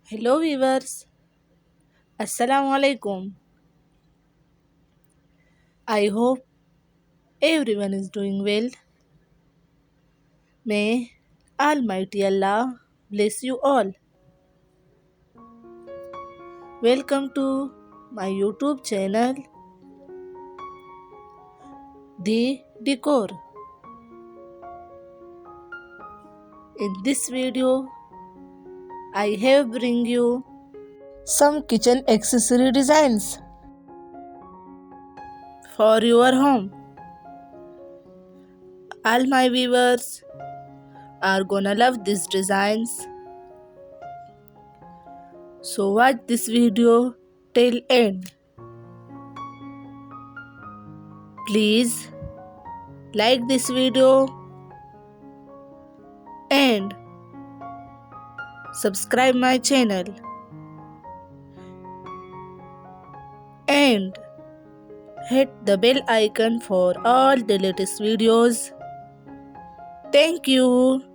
Hello viewers, Assalamu alaikum. I hope everyone is doing well. May Almighty Allah bless you all. Welcome to my YouTube channel, The Decor. In this video, I have bring you some kitchen accessory designs for your home. All my viewers are gonna love these designs. So watch this video till end. Please like this video and subscribe my channel and hit the bell icon for all the latest videos. Thank you.